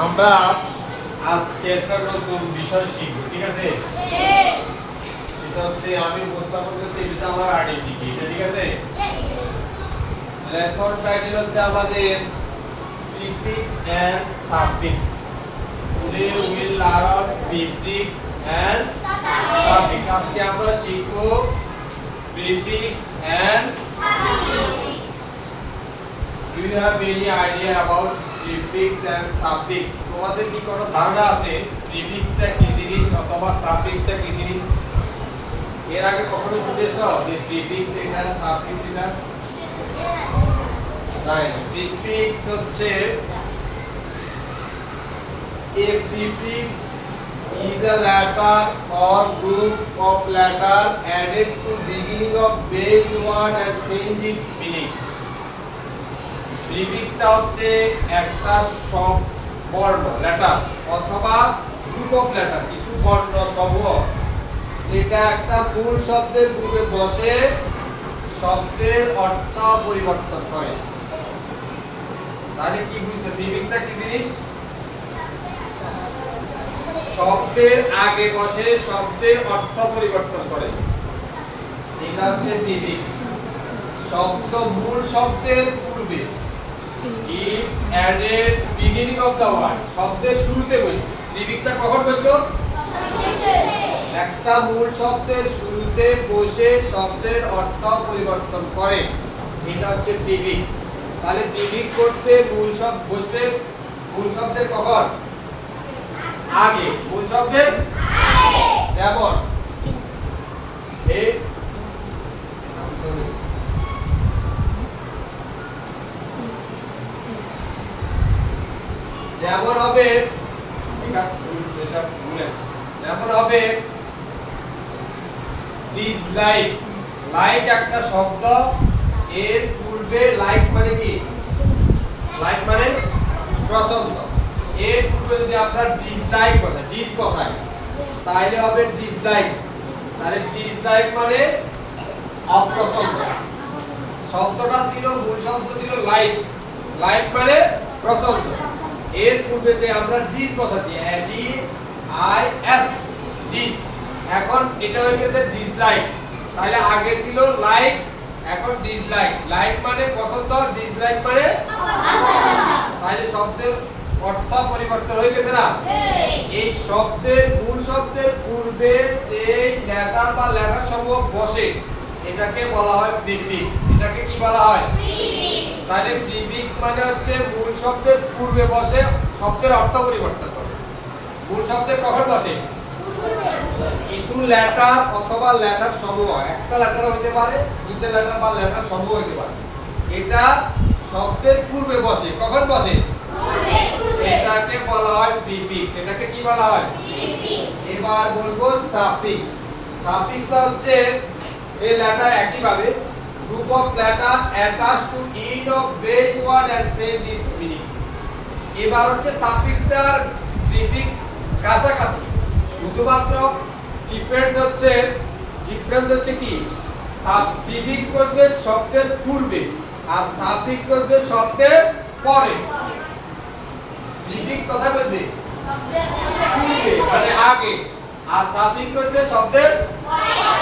আমরা আজকে একটা নতুন বিষয় শিখব, ঠিক আছে? সেটা হচ্ছে আমি উপস্থাপন করছি, এটা আমার আইডেন্টিটি, ঠিক আছে? লেসন টাইটেল হচ্ছে আমাদের prefix and suffix. Today we will learn prefix and suffix. আজকে আমরা শিখব prefix and suffix. Do you have any idea about prefix and suffix? তোমাদের কি কোনো ধারণা আছে প্রিফিক্সটা কি জিনিস অথবা সাফিক্সটা কি জিনিস? এর আগে কখনো শুনেছো যে প্রিফিক্স এটা সাফিক্স এটা? তাই প্রিফিক্স হচ্ছে a prefix is a letter or group of letter added to beginning of base word and change its meaning. প্রিফিক্সটা হচ্ছে একটা বর্ণ লেটার অথবা গ্রুপ অফ লেটার, কিছু বর্ণ সমূহ যেটা একটা মূল শব্দের পূর্বে বসে শব্দের অর্থ পরিবর্তন করে। তাহলে কি বুঝছো প্রিফিক্সটা কি জিনিস? শব্দের আগে বসে শব্দের অর্থ পরিবর্তন করে, এটা হচ্ছে প্রিফিক্স। শব্দ মূল শব্দের পূর্বে is added beginning of the word, শব্দের শুরুতে বসে। প্রিফিক্সটা কখন বসলো? একটা মূল শব্দের শুরুতে বসে শব্দের অর্থ পরিবর্তন করে, এটা হচ্ছে প্রিফিক্স। তাহলে প্রিফিক্স করতে মূল শব্দ বসবে মূল শব্দের কখন? আগে। মূল শব্দের আগে। যেমন এই যেমন হবে যেমন হবে ডিসলাইক। লাইক একটা শব্দ, এর পূর্বে লাইক মানে কি? লাইক মানে পছন্দ। এর পূর্বে যদি আমরা ডিসলাইক বসাই, ডিস বসাই, তাহলে হবে ডিসলাইক। তাহলে ডিসলাইক মানে অপছন্দ। শব্দটা ছিল মূল শব্দ ছিল লাইক, লাইক মানে পছন্দ। এর পূর্বে যে আমরা ডিস বসাছি ডি আই এস, ডিস, এখন এটা হয়ে গেছে ডিসলাইক। তাহলে আগে ছিল লাইক, এখন ডিসলাইক। লাইক মানে পছন্দ, ডিসলাইক মানে অপছন্দ। তাহলে শব্দের অর্থ পরিবর্তন হয়ে গেছে না? এই শব্দের মূল শব্দের পূর্বে যে লেটার বা লেটার সমূহ বসে এটাকে বলা হয় প্রিফিক্স। এটাকে কি বলা হয়? প্রিফিক্স। তাহলে প্রিফিক্স মানে হচ্ছে মূল শব্দের পূর্বে বসে শব্দের অর্থ পরিবর্তন করে। মূল শব্দের কখন বসে? কিছু লেটার অথবা লেটার সমূহ, একটা লেটার হইতে পারে, দুইটা লেটার বা লেটার সমূহ হইতে পারে, এটা শব্দের পূর্বে বসে। কখন বসে? এটাকে বলা হয় প্রিফিক্স। এটাকে কি বলা হয়? প্রিফিক্স। এবার বলবো সাফিক্স। সাফিক্স হচ্ছে এই লেটার একই ভাবে group of letter attached to end of base word and change its meaning. এবার হচ্ছে সাফিক্সটার প্রিফিক্স কাছাকাছি, শুধুমাত্র ডিফারেন্স হচ্ছে কি প্রিফিক্স বসবে শব্দের পূর্বে আর সাফিক্স বসবে শব্দের পরে। প্রিফিক্স কোথায় বসবে? পূর্বে মানে আগে, আর সাফিক্স বসবে শব্দের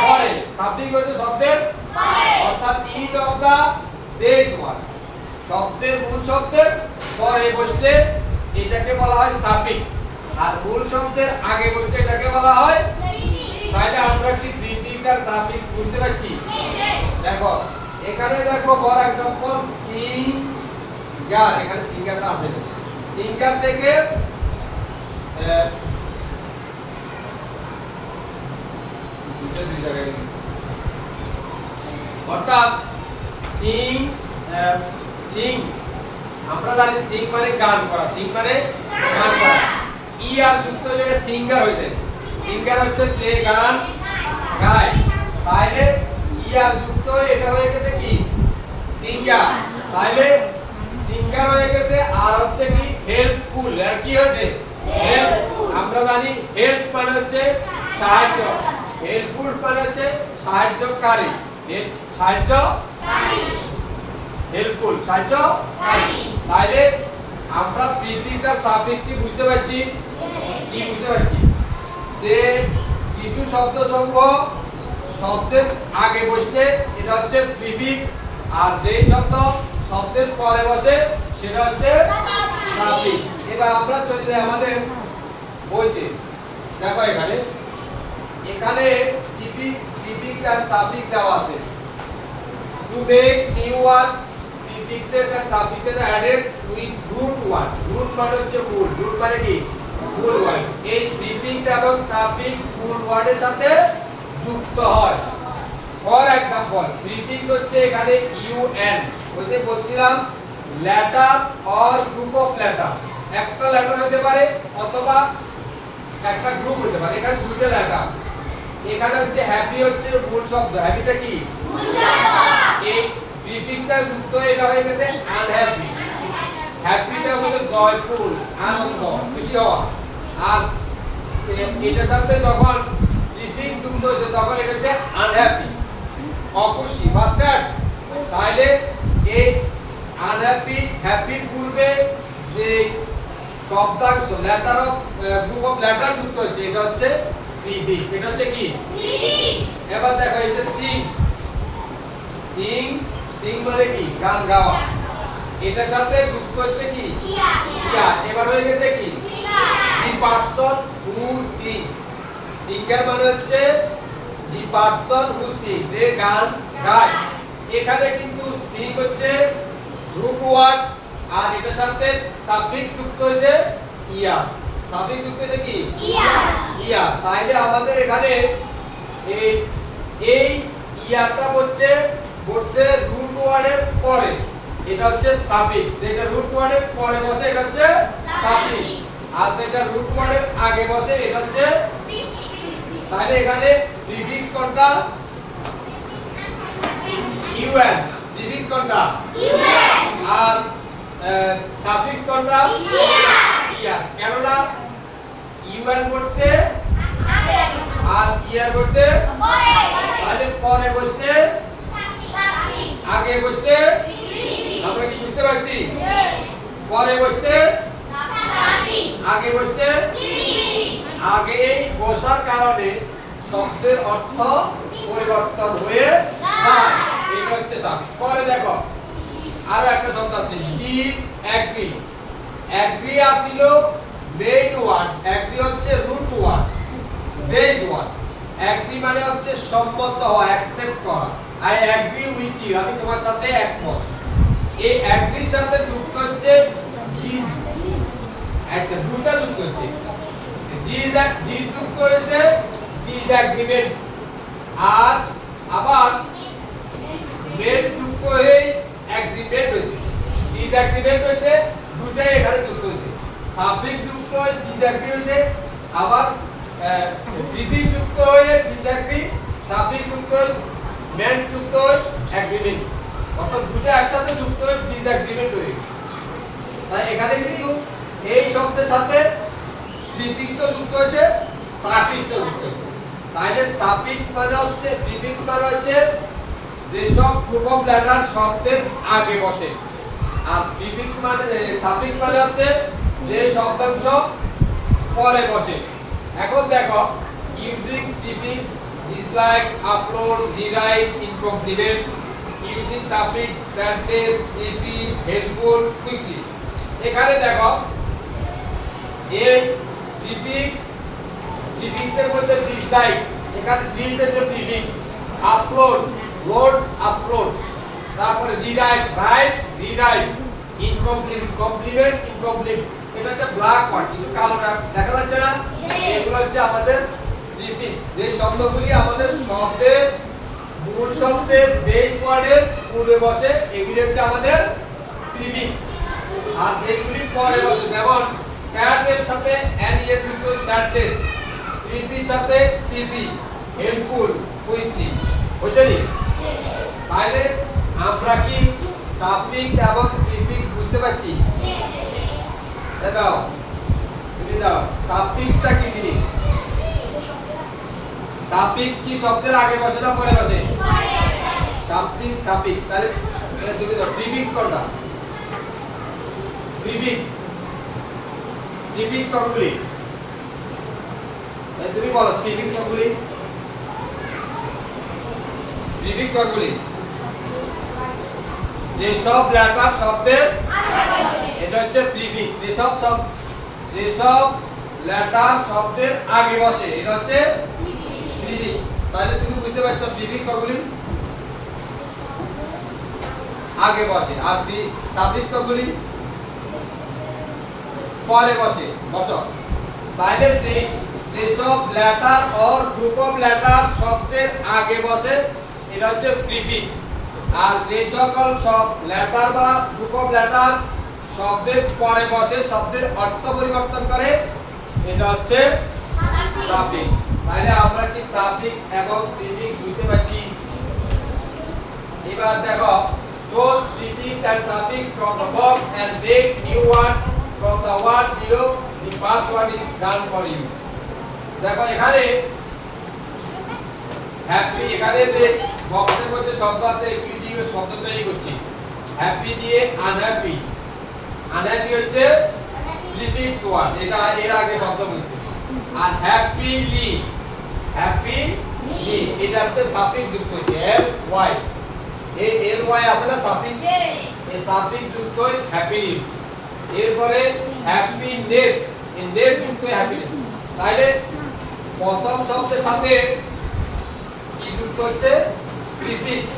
পরে। সাফিক্স বসবে শব্দের পরে, অর্থাৎ end of the base word, শব্দের মূল শব্দের পরে বসলে এটাকে বলা হয় সাফিক্স, আর মূল শব্দের আগে বসলে এটাকে বলা হয় প্রিফিক্স। তাহলে আমরা কি প্রিফিক্স আর সাফিক্স বুঝতে পারছি? দেখো এখানে দেখো ফর एग्जांपल সিঙ্গার, এখানে সিঙ্গারটা আছে, সিঙ্গার থেকে অর্থাৎ সিং আমরা জানি সিং মানে গান করা, সিং মানে গান করা। ই আর যুক্ত হলে সিঙ্গার হয়ে যায়। সিঙ্গার হচ্ছে যে গান গায়, তাহলে ই আর যুক্ত এটা হয়ে গেছে কি সিঙ্গার। তাহলে সিঙ্গার হয়ে গেছে। আর হচ্ছে কি হেল্পফুল। আর কি হয়েছে? হেল্প। আমরা জানি হেল্প মানে হচ্ছে সাহায্য, হেল্পফুল মানে হচ্ছে সাহায্যকারী, সাহায্যকারী, হেল্পফুল সাহায্যকারী। তাহলে আমরা প্রিফিক্স আর সাফিক্স কি বুঝতে পারছি? কি বুঝতে পারছি? যে কিছু শব্দসমূহ শব্দের আগে বসলে এটা হচ্ছে প্রিফিক্স, আর যেই শব্দ শব্দের পরে বসে সেটা হচ্ছে সাফিক্স। এবার আমরা চলে যাই আমাদের বইতে। দেখো এখানে প্রিফিক্স আর সাফিক্স দেওয়া আছে। To make new one, prefixes and suffixes are added with root one. Root মানে হচ্ছে মূল। root মানে কি? মূল ওয়ার্ড। এই প্রিফিক্স এবং সাফিক্স মূল ওয়ার্ডের সাথে যুক্ত হয়। ফর এক্সাম্পল, প্রিফিক্স হচ্ছে এখানে un, ওই যে বলছিলাম letter or group of letter. একটা লেটার হতে পারে অথবা একটা গ্রুপ হতে পারে। এখানে দুইটা লেটার। এখানে হচ্ছে হ্যাপি হচ্ছে মূল শব্দ। হ্যাপিটা কি? মূল শব্দ। এই প্রিফিক্সটা যুক্ত হয়ে এটা হয়ে গেছে আনহ্যাপি। হ্যাপিটা হচ্ছে জয়ফুল, আনন্দ, খুশি হওয়া। আর এটার সাথে যখন প্রিফিক্স যুক্ত হয়েছে তখন এটা হচ্ছে আনহ্যাপি, অখুশি বা স্যাড। তাহলে এই আনহ্যাপি হ্যাপির পূর্বে যে শব্দাংশ letter of group of letter যুক্ত হচ্ছে এটা হচ্ছে প্রিফিক্স। এটা হচ্ছে কি? প্রিফিক্স। এবার দেখো এই যে সিং, সিং, সিং মানে কি? গান গাওয়া। এটার সাথে যুক্ত হচ্ছে কি? ইয়া। ইয়া। এবার হয়ে গেছে কি? Singer. The person who sings. Singer মানে হচ্ছে দি পারসন হু সিংস, যে গান গায়। এখানে কিন্তু সিং হচ্ছে রুট ওয়ার্ড, আর এটার সাথে সাফিক্স যুক্ত হয়েছে ইয়া। সাফিক্স যুক্ত হয়েছে কি? ইয়া। ইয়া। তাইলে আমাদের এখানে এই ইয়াটা হচ্ছে রুট ওয়ার্ডের পরে, এটা হচ্ছে সাফিক্স। যেটা রুট ওয়ার্ডের পরে বসে এটা হচ্ছে সাফিক্স, আর যেটা রুট ওয়ার্ডের আগে বসে এটা হচ্ছে প্রিফিক্স। তাহলে এখানে প্রিফিক্স কোনটা? un। প্রিফিক্স কোনটা? un। আর সাফিক্স কোনটা? ইয়া। কেন না un বসছে আগে আর ইয়ার বসছে পরে। তাহলে পরে বসলে সাফিক্স, আগে বসলে প্রিফিক্স। আমরা কি বুঝতে পারছি? পরে বসলে সাফিক্স, আগে বসলে প্রিফিক্স। আগে বসার কারণে শব্দের অর্থ পরিবর্তন হয়ে যায়। এটা হচ্ছে সাফিক্স। পরে দেখো আরো একটা শব্দ আছে ডিসএগ্রি। এগ্রি আসিল মেইন ওয়ার্ড, এগ্রি হচ্ছে root word, base word. Agree মানে হচ্ছে সম্মত হওয়া, অ্যাকসেপ্ট করা। আই এগ্রি উইথ ইউ, আমি তোমার সাথে একমত। এই এগ্রির সাথে যুক্ত হচ্ছে ডিস, একটা দুটো যুক্ত হচ্ছে। ডিস যুক্ত হয়েছে ডিসএগ্রিমেন্টস, আর আবার মেন যুক্ত হয়ে এগ্রিমেন্ট হয়েছে, ডিসএগ্রিমেন্ট হয়েছে। দুটাই এখানে যুক্ত হয়েছে। সাফিক্স যুক্ত হয়ে ডিসএগ্রি হয়েছে, আবার প্রিফিক্স যুক্ত হয়ে ডিসএগ্রি, সাফিক্স যুক্ত হয়ে মেন যুক্ত হয়ে এগ্রিমেন্ট। অর্থাৎ দুটো একসাথে যুক্ত হয়ে ডিসএগ্রিমেন্ট হয়ে গেছে। তাই এখানে কিন্তু এই শব্দের সাথে প্রিফিক্সও যুক্ত হয়েছে, সাফিক্সও যুক্ত হয়েছে। তাইলে সাফিক্স মানে হচ্ছে, প্রিফিক্স মানে হচ্ছে যেসব গ্রুপ অফ লেটার শব্দের আগে বসে, আর প্রিফিক্স মানে সাফিক্স মানে হচ্ছে যে শব্দাংশ পরে বসে। এখন দেখো using prefix is like upload, rewrite, incomplement. Using suffix sentence easy, helpful, quickly. এখানে দেখো এই প্রিফিক্সের মধ্যে দিস লাইক, এখানে দিস হচ্ছে প্রিফিক্স। Upload, load, upload. তারপরে rewrite, write, rewrite. Incomplete, complement, incomplete. এটা হচ্ছে ব্ল্যাক ওয়ার্ড, কিছু কালো দেখা যাচ্ছে না? এগুলো হচ্ছে আমাদের প্রিফিক্স, যে শব্দগুলি আমাদের শব্দের মূল শব্দের বেস ওয়ার্ডের পূর্বে বসে, এগুলি হচ্ছে আমাদের প্রিফিক্স। আর যেগুলি পরে বসে, যেমন স্যাডের সাথে এনএস যুক্ত স্যাডনেস, স্লিপির সাথে স্লিপি, হেল্পফুল, কুইকলি। বুঝলি? তাহলে আমরা কি সাফিক্স এবং প্রিফিক্স বুঝতে পারছি? দাও, তুমি দাও। সাফিক্সটা কি জিনিস? সাফিক্স কি শব্দের আগে বসে না পরে বসে? পরে বসে। সাফিক্স, তাহলে তুমি দাও। প্রিফিক্স কোনটা? প্রিফিক্স প্রিফিক্স কতগুলি তুমি বলো প্রিফিক্স কতগুলি প্রিফিক্স কতগুলি যে সব লেটার শব্দের এটা হচ্ছে প্রিফিক্স যে সব লেটার শব্দের আগে বসে এটা হচ্ছে প্রিফিক্স তাহলে তুমি বুঝতে পারছো প্রিফিক্স কতগুলি আগে বসে আর সাফিক্স কতগুলি পরে বসো তাহলে যে সব লেটার और গ্রুপ অফ লেটার শব্দের আগে বসে এটা হচ্ছে প্রিফিক্স আর যে সকল সব লেটার বা গ্রুপ অফ লেটার শব্দের পরে বসে শব্দের অর্থ পরিবর্তন করে এটা হচ্ছে সাফিক্স তাহলে আমরা কি সাফিক্স এবং প্রিফিক্স বুঝতে পারছি এবার দেখো those prefix and suffix from the box and make new word from the word below the first word is done for you দেখো এখানে হ্যাপি এখানে যে বক্সের মধ্যে শব্দ আছে এগুলি দিয়ে শব্দ তৈরি করছি হ্যাপি দিয়ে আনহ্যাপি হচ্ছে প্রিফিক্স ওয়ার্ড এটা এর আগে শব্দ বলছি আর হ্যাপিলি এটা হচ্ছে সাফিক্স যুক্ত হচ্ছে এল ওয়াই আছে না সাফিক্স এই সাফিক্স যুক্ত হয় হ্যাপিনেস এরপরে হ্যাপিনেস এই নেস যুক্ত হয় হ্যাপিনেস তাহলে প্রথম শব্দের সাথে কি যুক্ত হচ্ছে প্রিফিক্স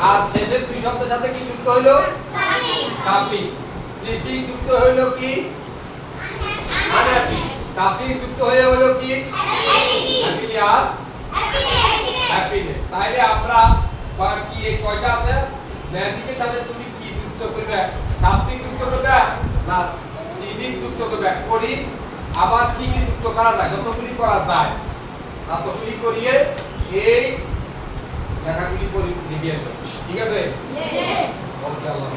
আর শেষের দুই শব্দের সাথে কি যুক্ত হলো সাফিক্স প্রিফিক্স যুক্ত হলো কি আনহ্যাপি সাফিক্স যুক্ত হয়ে হলো কি হ্যাপিলি আর হ্যাপিনেস তাহলে আমরা কি এই কয়টা আছে ম্যাজিকের সাথে তুমি কি যুক্ত করবে সাফিক্স যুক্ত করবে না প্রিফিক্স যুক্ত করবে করি আবার কি যুক্ত করা যায় যতগুলি করা যায় ততগুলি করিয়ে এই লেখাগুলি করে লিখিয়ে ঠিক আছে ওকে আল্লাহ